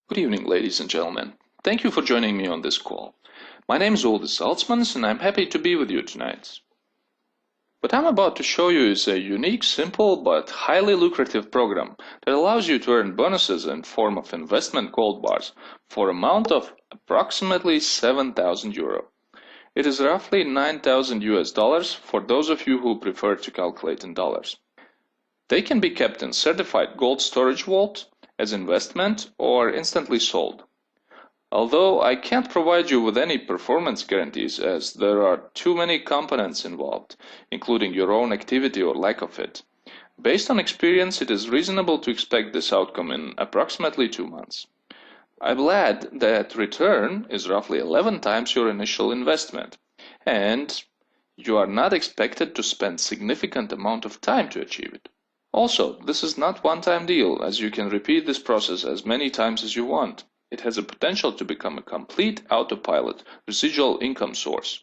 Good evening, ladies and gentlemen. Thank you for joining me on this call. My name is Uldis Saltzmans, and I'm happy to be with you tonight. What I'm about to show you is a unique, simple, but highly lucrative program that allows you to earn bonuses in form of investment gold bars for an amount of approximately 7,000 euro. It is roughly 9,000 US dollars for those of you who prefer to calculate in dollars. They can be kept in certified gold storage vault as investment or instantly sold. Although I can't provide you with any performance guarantees as there are too many components involved, including your own activity or lack of it. Based on experience, it is reasonable to expect this outcome in approximately 2 months. I'll add that return is roughly 11 times your initial investment, and you are not expected to spend significant amount of time to achieve it. Also, this is not one-time deal, as you can repeat this process as many times as you want. It has a potential to become a complete autopilot residual income source.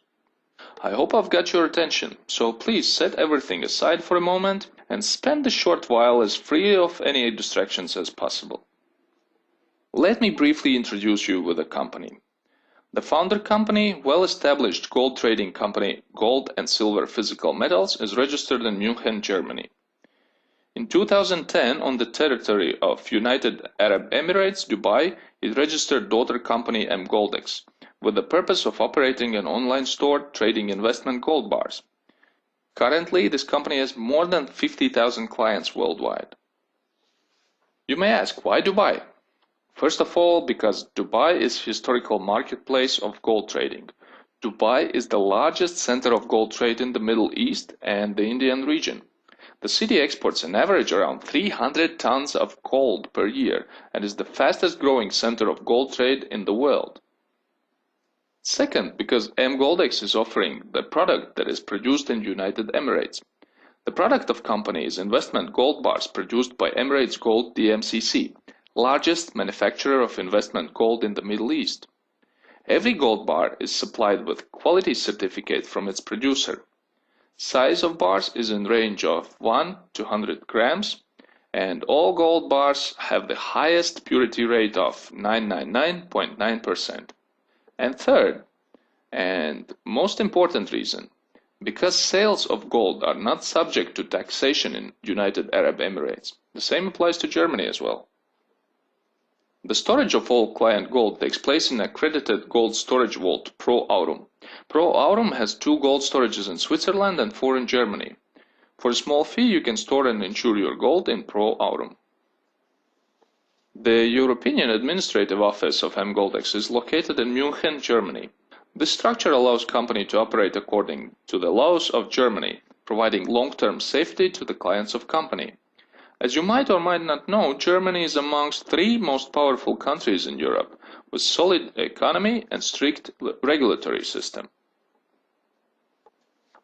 I hope I've got your attention, so please set everything aside for a moment and spend the short while as free of any distractions as possible. Let me briefly introduce you with the company. The founder company, well-established gold trading company Gold and Silver Physical Metals, is registered in Munich, Germany. In 2010, on the territory of United Arab Emirates, Dubai, it registered daughter company Emgoldex, with the purpose of operating an online store trading investment gold bars. Currently, this company has more than 50,000 clients worldwide. You may ask, why Dubai? First of all, because Dubai is a historical marketplace of gold trading. Dubai is the largest center of gold trade in the Middle East and the Indian region. The city exports an average around 300 tons of gold per year and is the fastest growing center of gold trade in the world. Second, because Emgoldex is offering the product that is produced in United Emirates. The product of company is investment gold bars produced by Emirates Gold DMCC, largest manufacturer of investment gold in the Middle East. Every gold bar is supplied with quality certificate from its producer. Size of bars is in range of 1 to 100 grams, and all gold bars have the highest purity rate of 999.9%. And third, and most important reason, because sales of gold are not subject to taxation in United Arab Emirates. The same applies to Germany as well. The storage of all client gold takes place in accredited gold storage vault Pro Aurum. Pro Aurum has 2 gold storages in Switzerland and 4 in Germany. For a small fee, you can store and insure your gold in Pro Aurum. The European Administrative Office of Emgoldex is located in Munich, Germany. This structure allows company to operate according to the laws of Germany, providing long-term safety to the clients of company. As you might or might not know, Germany is amongst 3 most powerful countries in Europe, with solid economy and strict regulatory system.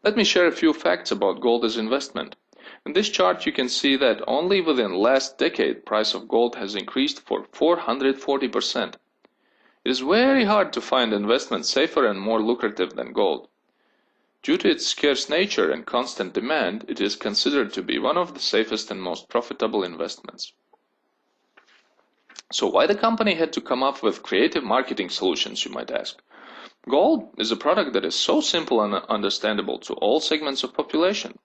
Let me share a few facts about gold as investment. In this chart you can see that only within last decade price of gold has increased for 440%. It is very hard to find investment safer and more lucrative than gold. Due to its scarce nature and constant demand, it is considered to be one of the safest and most profitable investments. So why the company had to come up with creative marketing solutions, you might ask? Gold is a product that is so simple and understandable to all segments of population.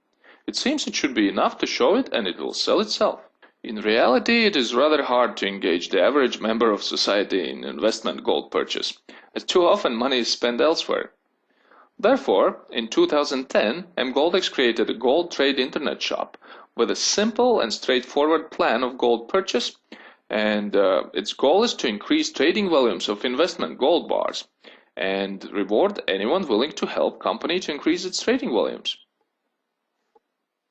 It seems it should be enough to show it and it will sell itself. In reality, it is rather hard to engage the average member of society in investment gold purchase, as too often money is spent elsewhere. Therefore, in 2010, Emgoldex created a gold trade internet shop with a simple and straightforward plan of gold purchase, and its goal is to increase trading volumes of investment gold bars and reward anyone willing to help company to increase its trading volumes.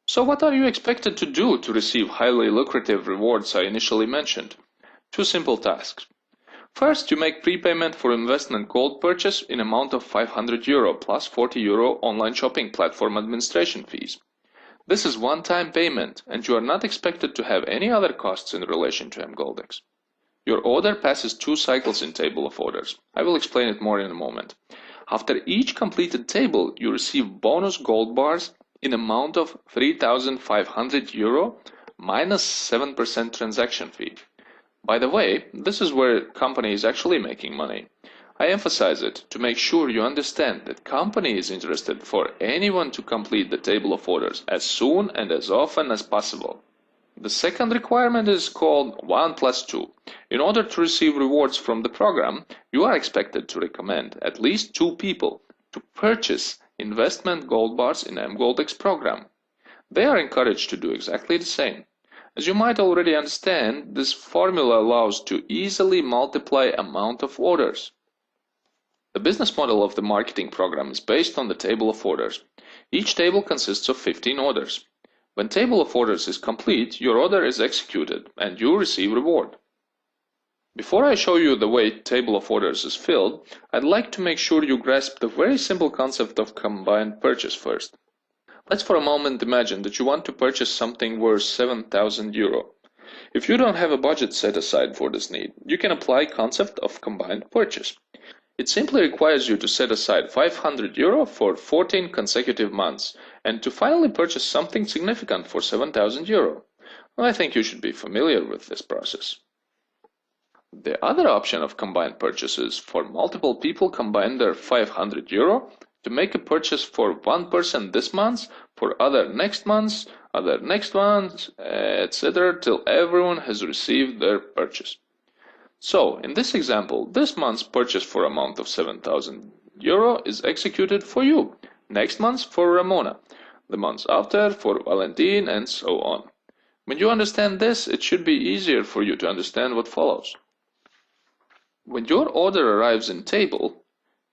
So what are you expected to do to receive highly lucrative rewards I initially mentioned? 2 simple tasks. First, you make prepayment for investment gold purchase in amount of 500 euro plus 40 euro online shopping platform administration fees. This is one-time payment and you are not expected to have any other costs in relation to Emgoldex. Your order passes 2 cycles in table of orders. I will explain it more in a moment. After each completed table, you receive bonus gold bars in amount of 3,500 euro minus 7% transaction fee. By the way, this is where company is actually making money. I emphasize it to make sure you understand that company is interested for anyone to complete the table of orders as soon and as often as possible. The second requirement is called 1 plus 2. In order to receive rewards from the program, you are expected to recommend at least 2 people to purchase investment gold bars in Emgoldex program. They are encouraged to do exactly the same. As you might already understand, this formula allows to easily multiply amount of orders. The business model of the marketing program is based on the table of orders. Each table consists of 15 orders. When table of orders is complete, your order is executed and you receive reward. Before I show you the way table of orders is filled, I'd like to make sure you grasp the very simple concept of combined purchase first. Let's for a moment imagine that you want to purchase something worth 7,000 euro. If you don't have a budget set aside for this need, you can apply concept of combined purchase. It simply requires you to set aside 500 euro for 14 consecutive months and to finally purchase something significant for 7,000 euro. Well, I think you should be familiar with this process. The other option of combined purchases for multiple people combine their 500 euro to make a purchase for one person this month, for other next month, etc. till everyone has received their purchase. So, in this example, this month's purchase for amount of 7,000 euro is executed for you, next month for Ramona, the month after for Valentin, and so on. When you understand this, it should be easier for you to understand what follows. When your order arrives in table,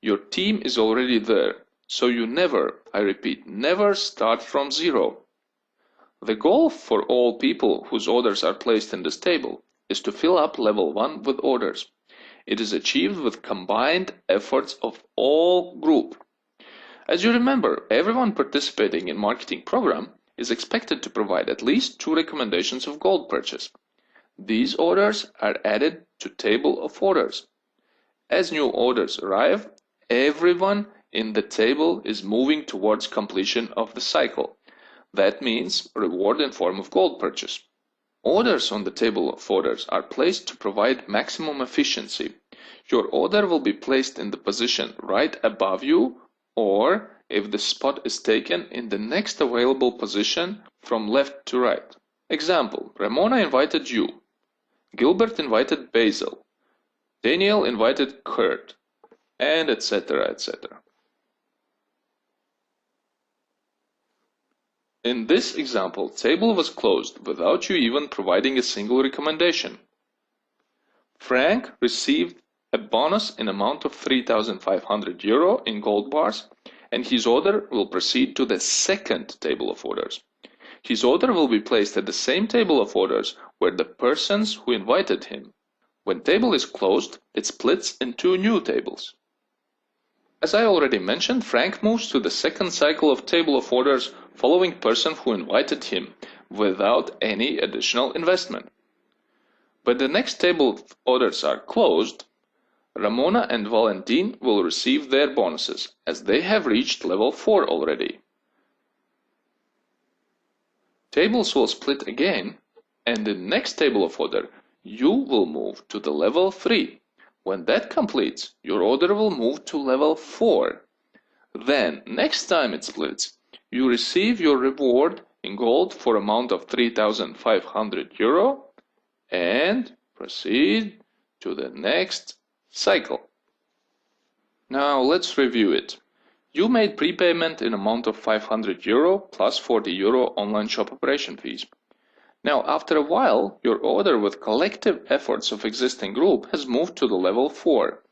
your team is already there, so you never, I repeat, never start from zero. The goal for all people whose orders are placed in this table is to fill up level 1 with orders. It is achieved with combined efforts of all group. As you remember, everyone participating in marketing program is expected to provide at least 2 recommendations of gold purchase. These orders are added to table of orders. As new orders arrive, everyone in the table is moving towards completion of the cycle. That means reward in form of gold purchase. Orders on the table of orders are placed to provide maximum efficiency. Your order will be placed in the position right above you, or, if the spot is taken, in the next available position from left to right. Example, Ramona invited you. Gilbert invited Basil. Daniel invited Kurt, and etc. etc. In this example, table was closed without you even providing a single recommendation. Frank received a bonus in amount of 3,500 euro in gold bars, and his order will proceed to the second table of orders. His order will be placed at the same table of orders where the persons who invited him. When table is closed, it splits in 2 new tables. As I already mentioned, Frank moves to the second cycle of table of orders following person who invited him without any additional investment. When the next table of orders are closed, Ramona and Valentin will receive their bonuses as they have reached level 4 already. Tables will split again, and in the next table of order, you will move to the level 3. When that completes, your order will move to level 4. Then, next time it splits, you receive your reward in gold for amount of 3,500 euro and proceed to the next cycle. Now let's review it. You made prepayment in amount of 500 euro plus 40 euro online shop operation fees. Now, after a while, your order with collective efforts of existing group has moved to the level 4.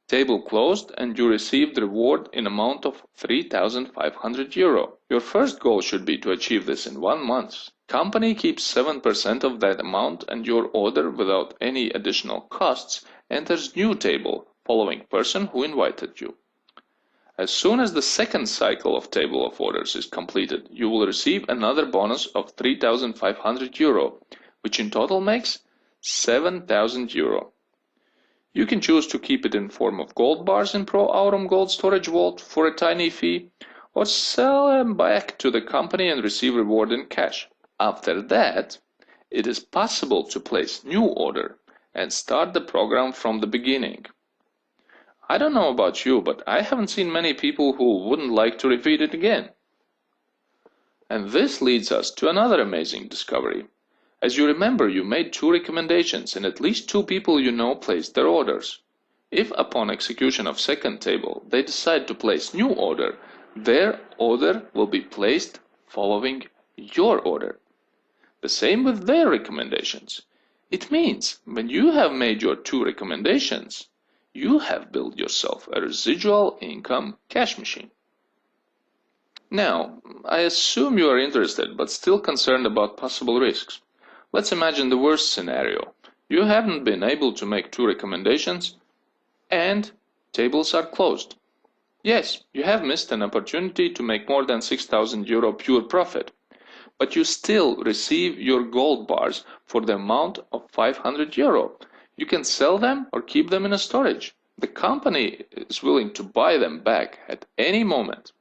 Table closed and you received reward in amount of 3,500 euro. Your first goal should be to achieve this in 1 month. Company keeps 7% of that amount and your order without any additional costs enters new table following person who invited you. As soon as the second cycle of table of orders is completed, you will receive another bonus of 3,500 euro, which in total makes 7,000 euro. You can choose to keep it in form of gold bars in Pro Aurum Gold Storage Vault for a tiny fee, or sell them back to the company and receive reward in cash. After that, it is possible to place new order and start the program from the beginning. I don't know about you, but I haven't seen many people who wouldn't like to repeat it again. And this leads us to another amazing discovery. As you remember, you made 2 recommendations and at least 2 people you know placed their orders. If upon execution of second table they decide to place new order, their order will be placed following your order. The same with their recommendations. It means when you have made your 2 recommendations, you have built yourself a residual income cash machine. Now, I assume you are interested but still concerned about possible risks. Let's imagine the worst scenario. You haven't been able to make 2 recommendations and tables are closed. Yes, you have missed an opportunity to make more than 6,000 euro pure profit, but you still receive your gold bars for the amount of 500 euro. You can sell them or keep them in a storage. The company is willing to buy them back at any moment.